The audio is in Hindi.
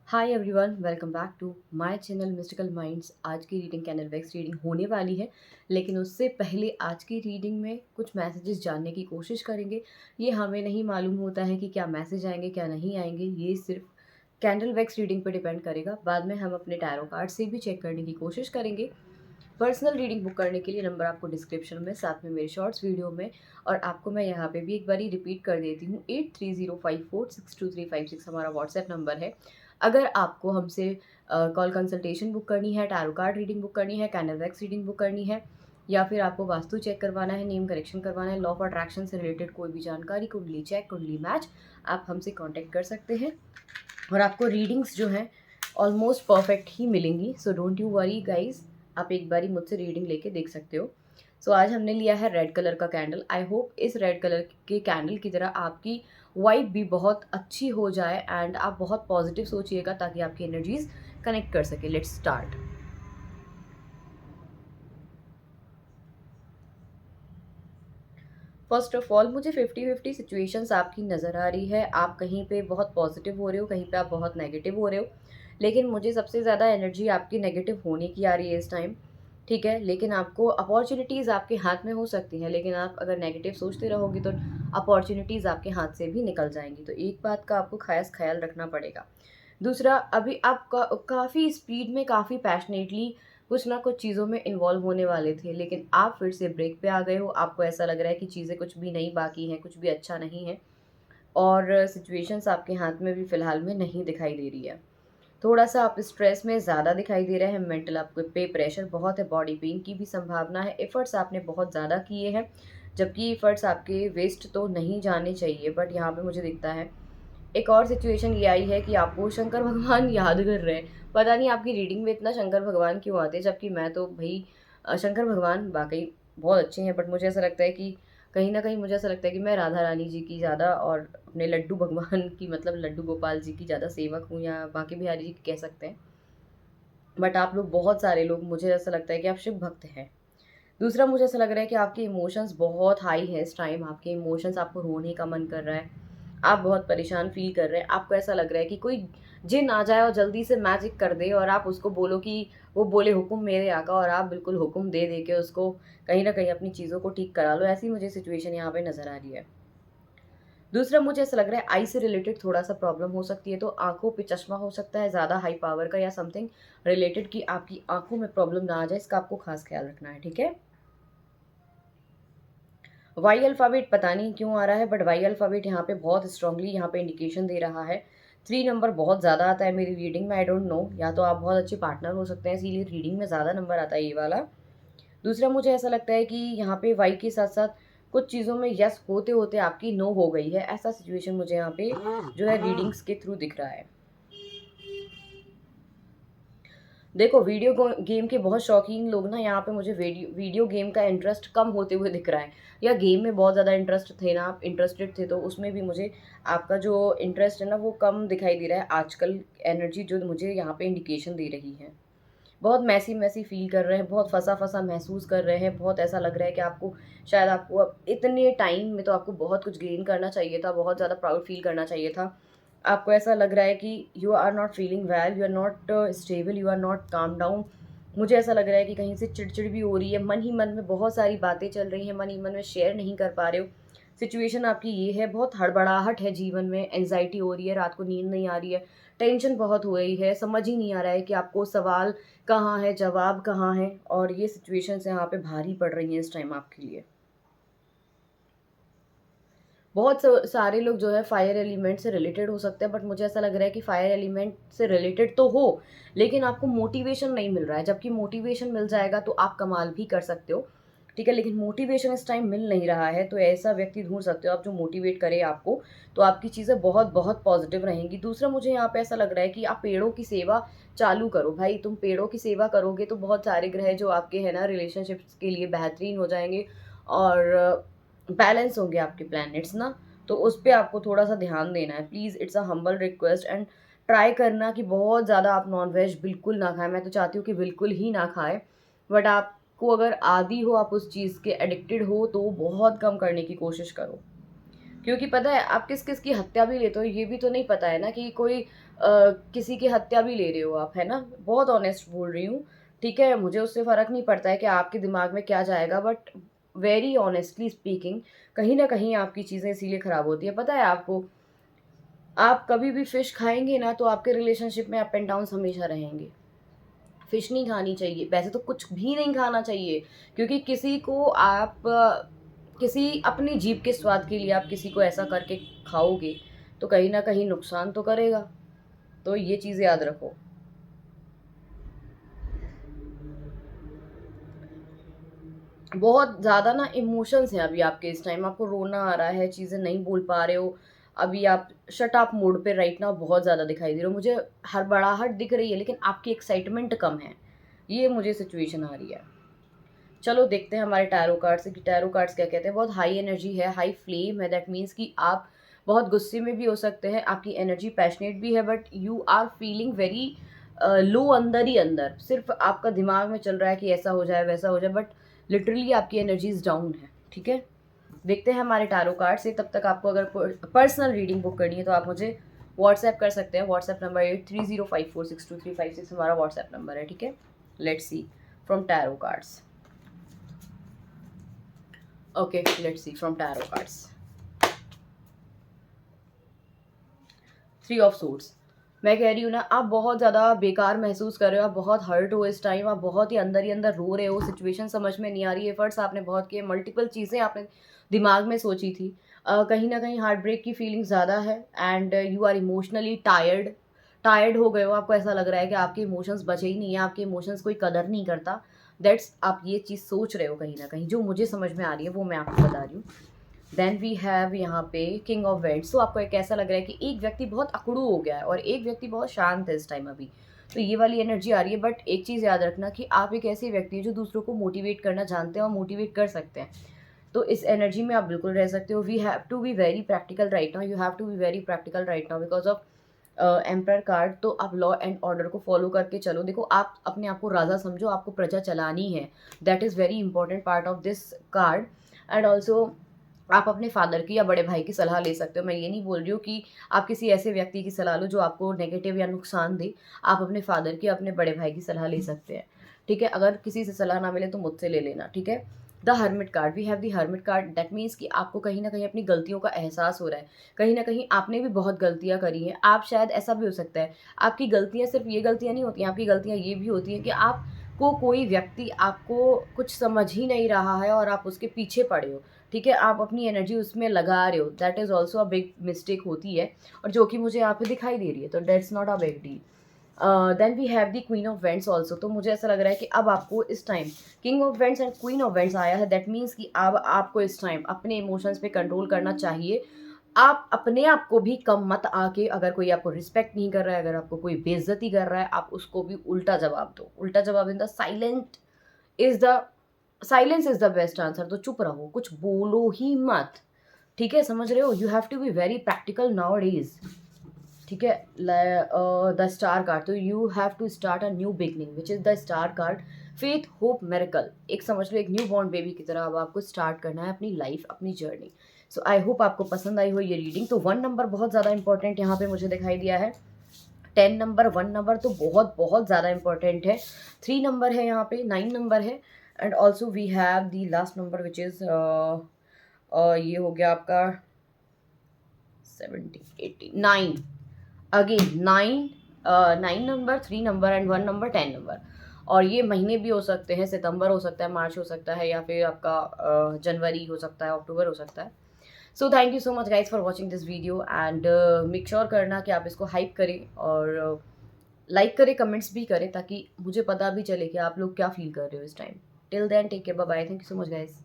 Hi everyone, welcome back to my channel mystical minds. आज की रीडिंग कैंडल वैक्स रीडिंग होने वाली है, लेकिन उससे पहले आज की रीडिंग में कुछ मैसेजेस जानने की कोशिश करेंगे। ये हमें नहीं मालूम होता है कि क्या मैसेज आएंगे क्या नहीं आएंगे, ये सिर्फ कैंडल वैक्स रीडिंग पर डिपेंड करेगा। बाद में हम अपने टैरो कार्ड से भी चेक करने की कोशिश करेंगे। पर्सनल रीडिंग बुक करने के लिए नंबर आपको डिस्क्रिप्शन में, साथ में मेरे शॉर्ट्स वीडियो में, और आपको मैं यहाँ पे भी एक बारी रिपीट कर देती हूँ, 8305462356 हमारा व्हाट्सएप नंबर है। अगर आपको हमसे कॉल कंसल्टेशन बुक करनी है, टैरो कार्ड रीडिंग बुक करनी है, कैंडल वैक्स रीडिंग बुक करनी है, या फिर आपको वास्तु चेक करवाना है, नेम करेक्शन करवाना है, लॉ ऑफ अट्रैक्शन से रिलेटेड कोई भी जानकारी, कुंडली चेक, कुंडली मैच, आप हमसे कॉन्टेक्ट कर सकते हैं। और आपको रीडिंग्स जो हैं ऑलमोस्ट परफेक्ट ही मिलेंगी, so don't you worry guys. आप एक बारी मुझसे रीडिंग लेके देख सकते हो। सो आज हमने लिया है रेड कलर का कैंडल। आई होप इस रेड कलर के कैंडल की तरह आपकी वाइब भी बहुत अच्छी हो जाए एंड आप बहुत पॉजिटिव सोचिएगा, ताकि आपकी एनर्जीज कनेक्ट कर सके। Let's start. First of all, मुझे 50-50 सिचुएशंस आपकी नज़र आ रही है। आप कहीं पे बहुत पॉजिटिव हो रहे हो, कहीं पे आप बहुत नेगेटिव हो रहे हो, लेकिन मुझे सबसे ज़्यादा एनर्जी आपकी नेगेटिव होने की आ रही है इस टाइम। ठीक है, लेकिन आपको अपॉर्चुनिटीज़ आपके हाथ में हो सकती हैं, लेकिन आप अगर नेगेटिव सोचते रहोगे तो अपॉर्चुनिटीज़ आपके हाथ से भी निकल जाएंगी। तो एक बात का आपको खास ख्याल रखना पड़ेगा। दूसरा, अभी आप काफ़ी स्पीड में, काफ़ी पैशनेटली कुछ ना कुछ चीज़ों में इन्वॉल्व होने वाले थे, लेकिन आप फिर से ब्रेक पे आ गए हो। आपको ऐसा लग रहा है कि चीज़ें कुछ भी नहीं बाकी हैं, कुछ भी अच्छा नहीं है, और सिचुएशंस आपके हाथ में भी फ़िलहाल में नहीं दिखाई दे रही है। थोड़ा-सा आप स्ट्रेस में ज़्यादा दिखाई दे रहे हैं, मेंटल आपके पे प्रेशर बहुत है, बॉडी पेन की भी संभावना है, एफर्ट्स आपने बहुत ज़्यादा किए हैं, जबकि एफर्ट्स आपके वेस्ट तो नहीं जाने चाहिए, बट यहाँ पे मुझे दिखता है एक और सिचुएशन ये आई है कि आपको शंकर भगवान याद कर रहे हैं। पता नहीं आपकी रीडिंग में इतना शंकर भगवान क्यों आते हैं, जबकि मैं तो भई शंकर भगवान वाक़ई बहुत अच्छे हैं, बट मुझे ऐसा लगता है कि कहीं न कहीं मुझे ऐसा लगता है कि मैं राधा रानी जी की ज़्यादा और अपने लड्डू भगवान की, मतलब लड्डू गोपाल जी की ज़्यादा सेवक हूँ, या बांके बिहारी जी की कह सकते हैं। बट आप लोग, बहुत सारे लोग, मुझे ऐसा लगता है कि आप शिव भक्त हैं। दूसरा, मुझे ऐसा लग रहा है कि आपके इमोशंस बहुत हाई है इस टाइम। आपके इमोशंस, आपको रोने का मन कर रहा है, आप बहुत परेशान फील कर रहे हैं। आपको ऐसा लग रहा है कि कोई जिन आ जाए और जल्दी से मैजिक कर दे, और आप उसको बोलो कि वो बोले हुक्म मेरे आका, और आप बिल्कुल हुक्म दे दे के उसको कहीं ना कहीं अपनी चीज़ों को ठीक करा लो। ऐसी मुझे सिचुएशन यहाँ पे नज़र आ रही है। दूसरा, मुझे ऐसा लग रहा है आई से रिलेटेड थोड़ा सा प्रॉब्लम हो सकती है, तो आंखों पे चश्मा हो सकता है ज़्यादा हाई पावर का, या समथिंग रिलेटेड कि आपकी आंखों में प्रॉब्लम ना आ जाए, इसका आपको खास ख्याल रखना है। ठीक है। वाई अल्फ़ाबेट पता नहीं क्यों आ रहा है, बट वाई अल्फ़ाबेट यहाँ पे बहुत स्ट्रांगली यहाँ पे इंडिकेशन दे रहा है। 3 नंबर बहुत ज़्यादा आता है मेरी रीडिंग में, आई डोंट नो, या तो आप बहुत अच्छे पार्टनर हो सकते हैं, इसीलिए रीडिंग में ज़्यादा नंबर आता है ये वाला। दूसरा, मुझे ऐसा लगता है कि यहाँ पे वाई के साथ साथ कुछ चीज़ों में यस होते होते आपकी नो हो गई है, ऐसा सिचुएशन मुझे यहाँ पे जो है रीडिंग्स के थ्रू दिख रहा है। देखो, गेम के बहुत शौकीन लोग ना, यहाँ पे मुझे वीडियो गेम का इंटरेस्ट कम होते हुए दिख रहा है, या गेम में बहुत ज़्यादा इंटरेस्ट थे ना, आप इंटरेस्टेड थे, तो उसमें भी मुझे आपका जो इंटरेस्ट है ना वो कम दिखाई दे रहा है आजकल। एनर्जी जो मुझे यहाँ पे इंडिकेशन दे रही है, बहुत मैसी मैसी फील कर रहे हैं, बहुत फंसा फंसा महसूस कर रहे हैं, बहुत ऐसा लग रहा है कि आपको शायद, आपको अब इतने टाइम में तो आपको बहुत कुछ गेन करना चाहिए था, बहुत ज़्यादा प्राउड फील करना चाहिए था। आपको ऐसा लग रहा है कि you are not feeling well, you are not stable, you are not calm down. मुझे ऐसा लग रहा है कि कहीं से चिड़चिड़ भी हो रही है, मन ही मन में बहुत सारी बातें चल रही हैं, मन ही मन में शेयर नहीं कर पा रहे हो। सिचुएशन आपकी ये है, बहुत हड़बड़ाहट है जीवन में, एंजाइटी हो रही है, रात को नींद नहीं आ रही है, टेंशन बहुत हो रही है, समझ ही नहीं आ रहा है कि आपको सवाल कहाँ है, जवाब कहाँ है, और ये सिचुएशंस यहाँ पे भारी पड़ रही हैं इस टाइम आपके लिए। बहुत सारे लोग जो है फायर एलिमेंट से रिलेटेड हो सकते हैं, बट मुझे ऐसा लग रहा है कि फायर एलिमेंट से रिलेटेड तो हो, लेकिन आपको मोटिवेशन नहीं मिल रहा है, जबकि मोटिवेशन मिल जाएगा तो आप कमाल भी कर सकते हो। ठीक है, लेकिन मोटिवेशन इस टाइम मिल नहीं रहा है, तो ऐसा व्यक्ति ढूंढ सकते हो आप जो मोटिवेट करे आपको, तो आपकी चीज़ें बहुत बहुत पॉजिटिव रहेंगी। दूसरा, मुझे यहाँ पे ऐसा लग रहा है कि आप पेड़ों की सेवा चालू करो। भाई, तुम पेड़ों की सेवा करोगे तो बहुत सारे ग्रह जो आपके हैं ना रिलेशनशिप्स के लिए बेहतरीन हो जाएंगे, और बैलेंस होंगे आपके प्लैनेट्स ना, तो उस पे आपको थोड़ा-सा ध्यान देना है। Please, it's a humble request, and try करना कि बहुत ज़्यादा आप नॉन-वेज बिल्कुल ना खाएँ। मैं तो चाहती हूँ कि बिल्कुल ही ना खाएँ, बट आपको अगर आदी हो, आप उस चीज़ के एडिक्टेड हो, तो बहुत कम करने की कोशिश करो। क्योंकि पता है आप किस किस की हत्या भी लेते हो ये भी तो नहीं पता है ना कि कोई किसी की हत्या भी ले रहे हो आप, है ना। बहुत ऑनेस्ट बोल रही हूँ, ठीक है। मुझे उससे फ़र्क नहीं पड़ता है कि आपके दिमाग में क्या जाएगा, बट वेरी ऑनेस्टली स्पीकिंग कहीं ना कहीं आपकी चीज़ें इसीलिए ख़राब होती है। पता है आपको, आप कभी भी फ़िश खाएंगे ना तो आपके रिलेशनशिप में अप एंड डाउन हमेशा रहेंगे। फ़िश नहीं खानी चाहिए, वैसे तो कुछ भी नहीं खाना चाहिए, क्योंकि किसी को आप किसी अपनी जीभ के स्वाद के लिए आप किसी को ऐसा करके खाओगे तो कहीं न कहीं नुकसान तो करेगा। तो ये चीज़ याद रखो। बहुत ज़्यादा ना इमोशंस हैं अभी आपके इस टाइम, आपको रोना आ रहा है, चीज़ें नहीं बोल पा रहे हो। अभी आप शट अप मोड पे राइट नाउ बहुत ज़्यादा दिखाई दे रहे हो। मुझे हड़बड़ाहट दिख रही है लेकिन आपकी एक्साइटमेंट कम है। ये मुझे सिचुएशन आ रही है। चलो देखते हैं हमारे टैरो कार्ड से कि टैरो कार्ड्स क्या कहते हैं। बहुत हाई एनर्जी है, हाई फ्लेम है, दैट मीन्स कि आप बहुत गुस्से में भी हो सकते हैं, आपकी एनर्जी पैशनेट भी है, but you are feeling very low अंदर ही अंदर। सिर्फ आपका दिमाग में चल रहा है कि ऐसा हो जाए वैसा हो जाए, बट लिटरली आपकी एनर्जीज डाउन है, ठीक है। देखते हैं हमारे टैरो कार्ड से। तब तक आपको अगर पर्सनल रीडिंग बुक करनी है तो आप मुझे व्हाट्सएप कर सकते हैं। व्हाट्सएप नंबर 8305462356 हमारा व्हाट्सएप नंबर है, ठीक है। Let's see from tarot cards. Okay, let's see from tarot cards. Three of suits. मैं कह रही हूँ ना, आप बहुत ज़्यादा बेकार महसूस कर रहे हो, आप बहुत हर्ट हो इस टाइम, आप बहुत ही अंदर रो रहे हो, सिचुएशन समझ में नहीं आ रही है, एफर्ट्स आपने बहुत किए, मल्टीपल चीज़ें आपने दिमाग में सोची थी। कहीं ना कहीं हार्ट ब्रेक की फीलिंग ज़्यादा है and you are emotionally tired हो गए हो। आपको ऐसा लग रहा है कि आपके इमोशंस बचे ही नहीं है, आपके इमोशंस कोई कदर नहीं करता। दैट्स आप ये चीज़ सोच रहे हो कहीं ना कहीं, जो मुझे समझ में आ रही है वो मैं आपको बता रही हूँ। देन वी हैव यहाँ पे किंग ऑफ वेंट्स। तो आपको एक ऐसा लग रहा है कि एक व्यक्ति बहुत अकड़ू हो गया है और एक व्यक्ति बहुत शांत है इस टाइम अभी। तो ये वाली एनर्जी आ रही है, बट एक चीज़ याद रखना कि आप एक ऐसे व्यक्ति हैं जो दूसरों को मोटिवेट करना जानते हैं और मोटिवेट कर सकते हैं। तो इस एनर्जी में आप बिल्कुल रह सकते हो। We have to be very practical right now, you have to be very practical right now because of empire card. तो आप लॉ एंड ऑर्डर को फॉलो करके चलो। देखो, आप अपने आप को राजा समझो, आपको प्रजा चलानी है। That is very important part of this card. And also आप अपने फादर की या बड़े भाई की सलाह ले सकते हो। मैं ये नहीं बोल रही हूँ कि आप किसी ऐसे व्यक्ति की सलाह लो जो आपको नेगेटिव या नुकसान दे। आप अपने फादर की, अपने बड़े भाई की सलाह ले सकते हैं, ठीक है। अगर किसी से सलाह ना मिले तो मुझसे ले लेना, ठीक है। The hermit card, we have the hermit card. That means कि आपको कहीं ना कहीं अपनी गलतियों का एहसास हो रहा है। कहीं ना कहीं आपने भी बहुत गलतियां करी हैं। आप शायद, ऐसा भी हो सकता है, आपकी गलतियां सिर्फ ये गलतियां नहीं होती हैं, आपकी गलतियां ये भी होती हैं कि आपको कोई व्यक्ति आपको कुछ समझ ही नहीं रहा है और आप उसके पीछे पड़े हो, ठीक है। आप अपनी एनर्जी उसमें लगा रहे हो, that is also a big mistake होती है, और जो कि मुझे यहाँ पे दिखाई दे रही है। तो that's not a big deal. Then we have the queen of wands also. तो मुझे ऐसा लग रहा है कि अब आपको इस time king of vents and queen of vents आया है। दैट मीन्स कि अब आपको इस टाइम अपने इमोशंस पे कंट्रोल करना चाहिए। आप अपने आप को भी कम मत आके, अगर कोई आपको रिस्पेक्ट नहीं कर रहा है, अगर आपको कोई बेइज्जती कर रहा है, आप उसको भी उल्टा जवाब दो। उल्टा जवाब in the is the silence is the best answer. तो चुप रहो, कुछ बोलो ही मत, ठीक है। समझ रहे हो, you have to be very practical nowadays, ठीक है। द स्टार कार्ड, तो you have to start a new beginning which is the star card. Faith, hope, miracle, एक समझ लो एक न्यू बॉर्न बेबी की तरह अब आपको स्टार्ट करना है अपनी लाइफ, अपनी जर्नी। सो आई होप आपको पसंद आई हो ये रीडिंग। तो 1 नंबर बहुत ज़्यादा इंपॉर्टेंट यहाँ पे मुझे दिखाई दिया है। 10 नंबर, 1 नंबर तो बहुत बहुत ज़्यादा इंपॉर्टेंट है। 3 नंबर है यहाँ पे, 9 नंबर है, and also we have the last number which is ये हो गया आपका 70 80 9। अगेन 9 number, 3 number and 1 number, 10 number. और ये महीने भी हो सकते हैं, सितंबर हो सकता है, मार्च हो सकता है, या फिर आपका जनवरी हो सकता है, अक्टूबर हो सकता है। So thank you so much guys for watching this video and make sure करना कि आप इसको हाइप करें और लाइक करें, कमेंट्स भी करें, ताकि मुझे पता भी चले कि आप लोग क्या फील कर रहे हो इस time. Till then take care, bye bye, thank you so much guys.